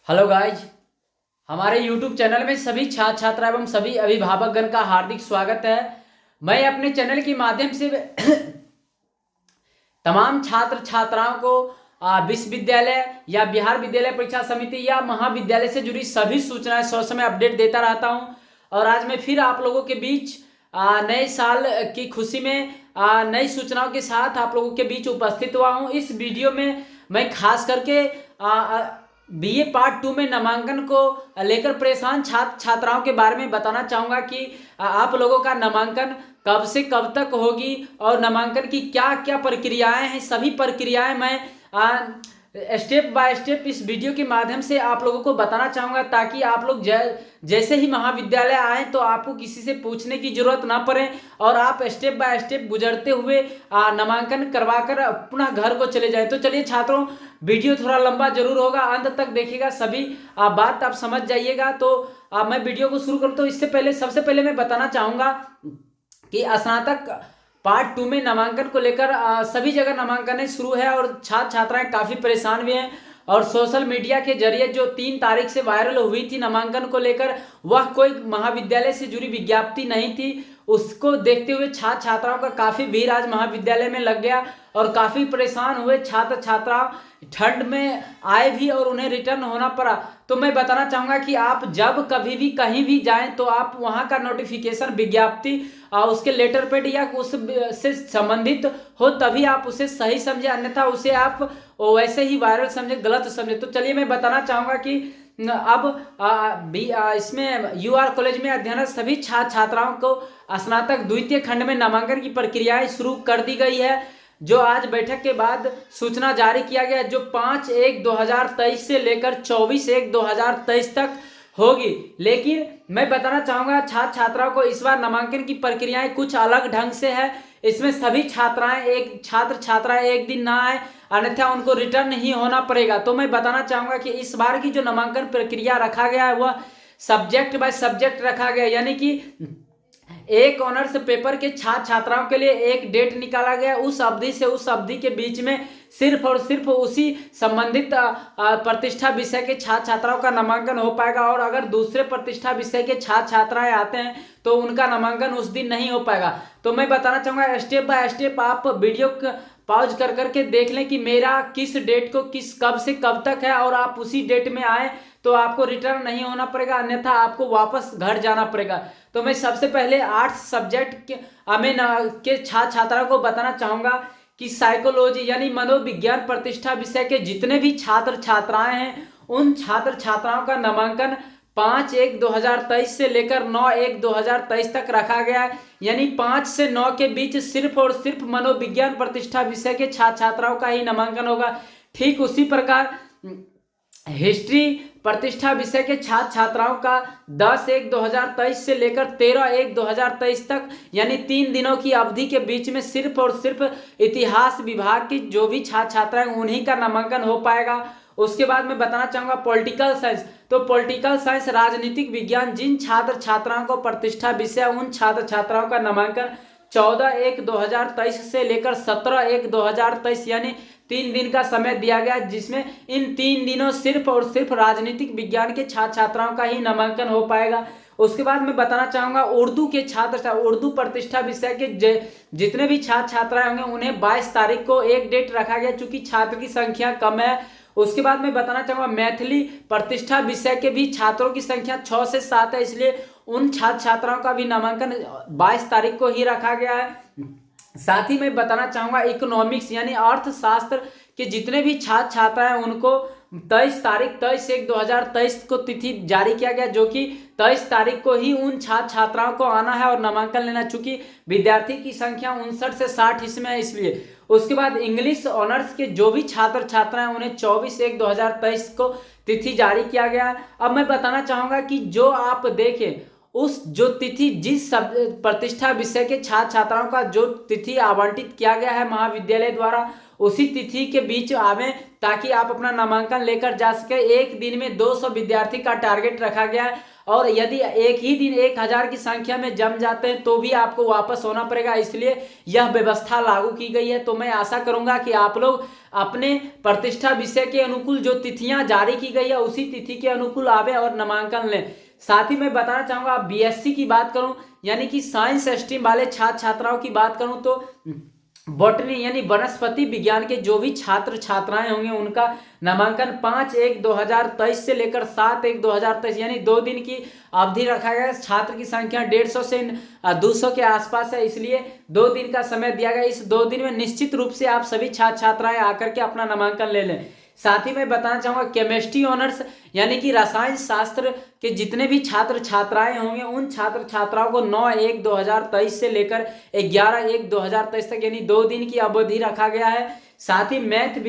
Hello guys, हमारे YouTube channel में सभी छात्र छात्रा एवं सभी अभिभावकगण का हार्दिक स्वागत है। मैं अपने चैनल के माध्यम से तमाम छात्र छात्राओं को विश्वविद्यालय या बिहार विद्यालय परीक्षा समिति या महाविद्यालय से जुड़ी सभी सूचनाएं समय अपडेट देता रहता हूं। और आज मैं फिर आप लोगों के बीच नए साल की खुशी में नई सूचनाओं के साथ आप लोगों के बीच उपस्थित हुआ हूं। इस वीडियो में मैं खास करके बीए पार्ट 2 में नामांकन को लेकर परेशान छात्र छात्राओं के बारे में बताना चाहूँगा कि आप लोगों का नामांकन कब से कब तक होगी और नामांकन की क्या क्या प्रक्रियाएं हैं। सभी प्रक्रियाएं मैं स्टेप बाय स्टेप इस वीडियो के माध्यम से आप लोगों को बताना चाहूँगा, ताकि आप लोग जैसे ही महाविद्यालय आएँ तो आपको किसी से पूछने की जरूरत ना पड़े और आप स्टेप बाय स्टेप गुजरते हुए नामांकन करवाकर पुनः घर को चले जाएं। तो चलिए छात्रों, वीडियो थोड़ा लंबा जरूर होगा, अंत तक देखिएगा, सभी बात आप समझ जाइएगा। तो मैं वीडियो को शुरू करूँ तो इससे पहले सबसे पहले मैं बताना चाहूँगा कि स्नातक पार्ट 2 में नामांकन को लेकर सभी जगह नामांकन शुरू है और छात्र छात्राएं काफ़ी परेशान भी हैं। और सोशल मीडिया के जरिए जो 3 तारीख से वायरल हुई थी नामांकन को लेकर, वह कोई महाविद्यालय से जुड़ी विज्ञप्ति नहीं थी। उसको देखते हुए छात्र छात्राओं का काफ़ी भीड़ आज महाविद्यालय में लग गया और काफ़ी परेशान हुए छात्र छात्रा। ठंड में आए भी और उन्हें रिटर्न होना पड़ा। तो मैं बताना चाहूँगा कि आप जब कभी भी कहीं भी जाएं तो आप वहाँ का नोटिफिकेशन विज्ञप्ति उसके लेटर पेड या उस से संबंधित हो तभी आप उसे सही समझे, अन्यथा उसे आप वैसे ही वायरल समझे, गलत समझे। तो चलिए मैं बताना चाहूँगा कि अब इसमें यूआर कॉलेज में अध्ययनरत सभी छात्र छात्राओं को स्नातक द्वितीय खंड में नामांकन की प्रक्रियाएं शुरू कर दी गई है, जो आज बैठक के बाद सूचना जारी किया गया, जो 5/1/2023 से लेकर 24/1/2023 तक होगी। लेकिन मैं बताना चाहूँगा छात्र छात्राओं को इस बार नामांकन की प्रक्रियाएं कुछ अलग ढंग से है। इसमें सभी छात्र छात्राएं एक दिन ना आए, अन्यथा उनको रिटर्न नहीं होना पड़ेगा। तो मैं बताना चाहूँगा कि इस बार की जो नामांकन प्रक्रिया रखा गया है वह सब्जेक्ट बाय सब्जेक्ट रखा गया, यानी कि एक ऑनर्स पेपर के छात्र छात्राओं के लिए एक डेट निकाला गया। उस अवधि से उस अवधि के बीच में सिर्फ और सिर्फ उसी संबंधित प्रतिष्ठा विषय के छात्र छात्राओं का नामांकन हो पाएगा। और अगर दूसरे प्रतिष्ठा विषय के छात्र छात्राएं आते हैं तो उनका नामांकन उस दिन नहीं हो पाएगा। तो मैं बताना चाहूँगा स्टेप बाय स्टेप आप वीडियो पॉज कर करके देख लें कि मेरा किस डेट को कब से कब तक है, और आप उसी डेट में आए तो आपको रिटर्न नहीं होना पड़ेगा, अन्यथा आपको वापस घर जाना पड़ेगा। तो मैं सबसे पहले आर्ट्स सब्जेक्ट के छात्र छात्राओं को बताना चाहूँगा कि साइकोलॉजी यानी मनोविज्ञान प्रतिष्ठा विषय के जितने भी छात्र छात्राएं हैं उन छात्र छात्राओं का नामांकन 5/1/2023 से लेकर 9/1/2023 तक रखा गया है। यानी 5 से 9 के बीच सिर्फ और सिर्फ मनोविज्ञान प्रतिष्ठा विषय के छात्र छात्राओं का ही नामांकन होगा। ठीक उसी प्रकार हिस्ट्री प्रतिष्ठा विषय के छात्र छात्राओं का 10/1/2023 से लेकर 13/1/2023 तक, यानी 3 दिनों की अवधि के बीच में सिर्फ और सिर्फ इतिहास विभाग की जो भी छात्र छात्राएं उन्हीं का नामांकन हो पाएगा। उसके बाद मैं बताना चाहूँगा पॉलिटिकल साइंस। तो पॉलिटिकल साइंस राजनीतिक विज्ञान जिन छात्र छात्राओं को प्रतिष्ठा विषय, उन छात्र छात्राओं का नामांकन 14/1/2023 से लेकर 17/1/2023 यानी 3 दिन का समय दिया गया, जिसमें इन 3 दिनों सिर्फ और सिर्फ राजनीतिक विज्ञान के छात्र छात्राओं का ही नामांकन हो पाएगा। उसके बाद मैं बताना चाहूँगा उर्दू के उर्दू प्रतिष्ठा विषय के जितने भी छात्र छात्राएं होंगे उन्हें 22 तारीख को एक डेट रखा गया, चूंकि छात्र की संख्या कम है। उसके बाद मैं बताना चाहूँगा मैथिली प्रतिष्ठा विषय के भी छात्रों की संख्या 6 से 7 है, इसलिए उन छात्र छात्राओं का भी नामांकन 22 तारीख को ही रखा गया है। साथ ही मैं बताना चाहूँगा इकोनॉमिक्स यानी अर्थशास्त्र के जितने भी छात्र छात्रा हैं उनको 23/1/2023 को तिथि जारी किया गया, जो कि 23 तारीख को ही उन छात्र छात्राओं को आना है और नामांकन लेना, चूंकि विद्यार्थी की संख्या 59 से 60 इसमें है इसलिए। उसके बाद इंग्लिश ऑनर्स के जो भी छात्र छात्राएं उन्हें 24/1/2023 को तिथि जारी किया गया। अब मैं बताना चाहूँगा कि जो आप देखें उस जो तिथि जिस प्रतिष्ठा विषय के छात्र छात्राओं का जो तिथि आवंटित किया गया है महाविद्यालय द्वारा, उसी तिथि के बीच आवें ताकि आप अपना नामांकन लेकर जा सके। एक दिन में 200 विद्यार्थी का टारगेट रखा गया है, और यदि एक ही दिन 1000 की संख्या में जम जाते हैं तो भी आपको वापस होना पड़ेगा, इसलिए यह व्यवस्था लागू की गई है। तो मैं आशा करूंगा कि आप लोग अपने प्रतिष्ठा विषय के अनुकूल जो तिथियां जारी की गई है उसी तिथि के अनुकूल आवे और नामांकन लें। साथ ही मैं बताना चाहूंगा बीएससी की बात करूं यानी कि साइंस स्ट्रीम वाले छात्र छात्राओं की बात करूं तो बॉटनी यानी वनस्पति विज्ञान के जो भी छात्र छात्राएं होंगे उनका नामांकन 5/1/2023 से लेकर 7/1/2023 यानी 2 दिन की अवधि रखा गया है। छात्र की संख्या 150 से 200 के आसपास है, इसलिए 2 दिन का समय दिया गया। इस 2 दिन में निश्चित रूप से आप सभी छात्र छात्राएं आकर के अपना नामांकन ले लें। साथ ही मैं बताना चाहूंगा केमिस्ट्री ऑनर्स यानी कि रसायन शास्त्र के जितने भी छात्र छात्राएं होंगे उन छात्र छात्राओं को 9/1/2023 से लेकर 11/1/2023 तक यानी 2 दिन की अवधि रखा गया है। साथ ही मैथ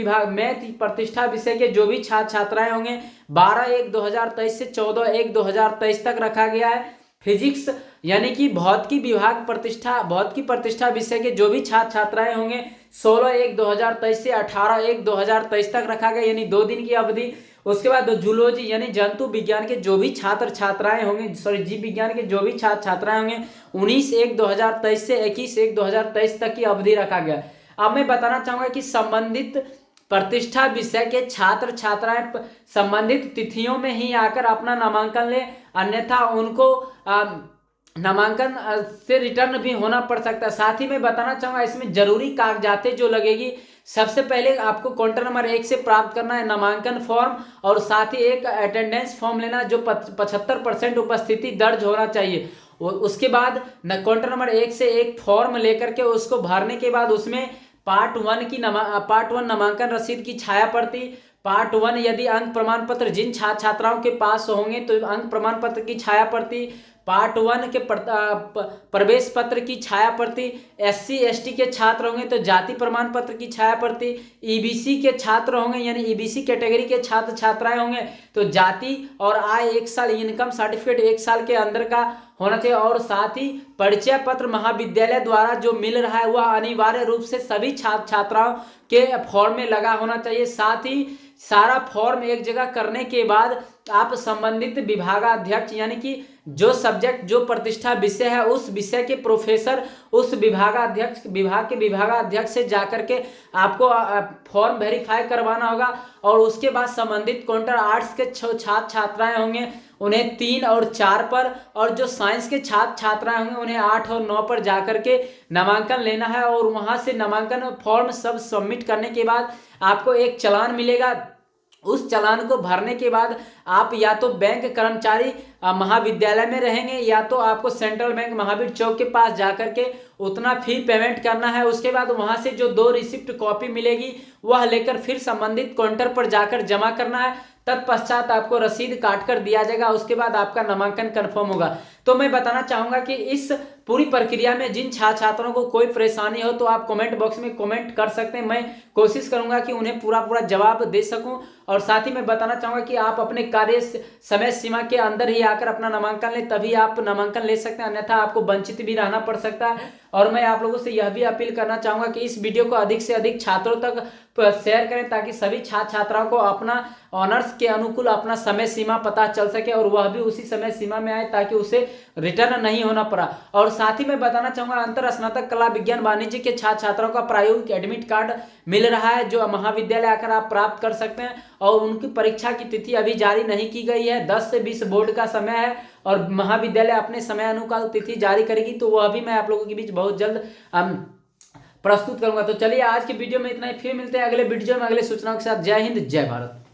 प्रतिष्ठा विषय के जो भी छात्र छात्राएं होंगे 12/1/2023 से 14/1/2023 तक रखा गया है। फिजिक्स यानी कि भौतिकी प्रतिष्ठा विषय के जो भी छात्र छात्राएं होंगे 16/1/2023 से 18/1/2023 तक रखा गया यानी 2 दिन की अवधि। उसके बाद जूलॉजी यानी जंतु विज्ञान के जो भी छात्र छात्राएं होंगे जीव विज्ञान के जो भी छात्र छात्राएं होंगे 19/1/2023 से 21/1/2023 तक की अवधि रखा गया। अब मैं बताना चाहूंगा कि संबंधित प्रतिष्ठा विषय के छात्र छात्राएं संबंधित तिथियों में ही आकर अपना नामांकन ले, अन्यथा उनको नामांकन से रिटर्न भी होना पड़ सकता है। साथ ही मैं बताना चाहूंगा इसमें जरूरी कागजातें जो लगेगी, सबसे पहले आपको काउंटर नंबर 1 से प्राप्त करना है नामांकन फॉर्म और साथ ही एक अटेंडेंस फॉर्म लेना जो 75% उपस्थिति दर्ज होना चाहिए। उसके बाद काउंटर नंबर 1 से एक फॉर्म लेकर के उसको भरने के बाद उसमें पार्ट 1 नामांकन रसीद की छाया प्रति, पार्ट 1 यदि अंक प्रमाण पत्र जिन छात्र छात्राओं के पास होंगे तो अंक प्रमाण पत्र की छाया प्रति, पार्ट 1 के प्रवेश पत्र की छाया प्रति, SC ST के छात्र होंगे तो जाति प्रमाण पत्र की छाया प्रति, EBC के छात्र होंगे यानी EBC कैटेगरी के छात्र छात्राएं होंगे तो जाति और आय 1 साल, इनकम सर्टिफिकेट 1 साल के अंदर का होना चाहिए। और साथ ही परिचय पत्र महाविद्यालय द्वारा जो मिल रहा है वह अनिवार्य रूप से सभी छात्र छात्राओं के फॉर्म में लगा होना चाहिए। साथ ही सारा फॉर्म एक जगह करने के बाद आप संबंधित विभागाध्यक्ष यानी कि जो सब्जेक्ट जो प्रतिष्ठा विषय है उस विषय के प्रोफेसर उस विभाग के विभागाध्यक्ष से जाकर के आपको फॉर्म वेरीफाई करवाना होगा। और उसके बाद संबंधित काउंटर आर्ट्स के छात्र छात्राएं होंगे उन्हें 3 और 4 पर, और जो साइंस के छात्र छात्राएं होंगे उन्हें 8 और 9 पर जाकर के नामांकन लेना है। और वहां से नामांकन फॉर्म सब सबमिट करने के बाद आपको एक चालान मिलेगा। उस चालान को भरने के बाद आप या तो बैंक कर्मचारी महाविद्यालय में रहेंगे या तो आपको सेंट्रल बैंक महावीर चौक के पास जाकर के उतना फी पेमेंट करना है। उसके बाद वहां से जो 2 रिसिप्ट कॉपी मिलेगी वह लेकर फिर संबंधित काउंटर पर जाकर जमा करना है। तत्पश्चात आपको रसीद काट कर दिया जाएगा, उसके बाद आपका नामांकन कंफर्म होगा। तो मैं बताना चाहूंगा कि इस पूरी प्रक्रिया में जिन छात्र छात्रों को कोई परेशानी हो तो आप कमेंट बॉक्स में कमेंट कर सकते हैं, मैं कोशिश करूंगा कि उन्हें पूरा जवाब दे सकूं। और साथ ही मैं बताना चाहूंगा कि आप अपने कार्य समय सीमा के अंदर ही आकर अपना नामांकन लें, तभी आप नामांकन ले सकते हैं, अन्यथा आपको वंचित भी रहना पड़ सकता है। और मैं आप लोगों से यह भी अपील करना चाहूंगा कि इस वीडियो को अधिक से अधिक छात्रों तक शेयर करें ताकि सभी छात्र छात्राओं को अपना ऑनर्स के अनुकूल अपना समय सीमा पता चल सके और वह भी उसी समय सीमा में आए ताकि उसे रिटर्न नहीं होना पड़ा। और साथ ही मैं बताना चाहूंगा अंतर स्नातक कला विज्ञान वाणिज्य के छात्र छात्राओं का प्रायोगिक एडमिट कार्ड मिल रहा है जो महाविद्यालय आकर आप प्राप्त कर सकते हैं। और उनकी परीक्षा की तिथि अभी जारी नहीं की गई है, 10 से 20 बोर्ड का समय है और महाविद्यालय अपने समय अनुकूल तिथि जारी करेगी, तो वह भी मैं आप लोगों के बीच बहुत जल्द प्रस्तुत करूंगा। तो चलिए आज के वीडियो में इतना ही, फिर मिलते हैं अगले वीडियो में अगले सूचनाओं के साथ। जय हिंद, जय भारत।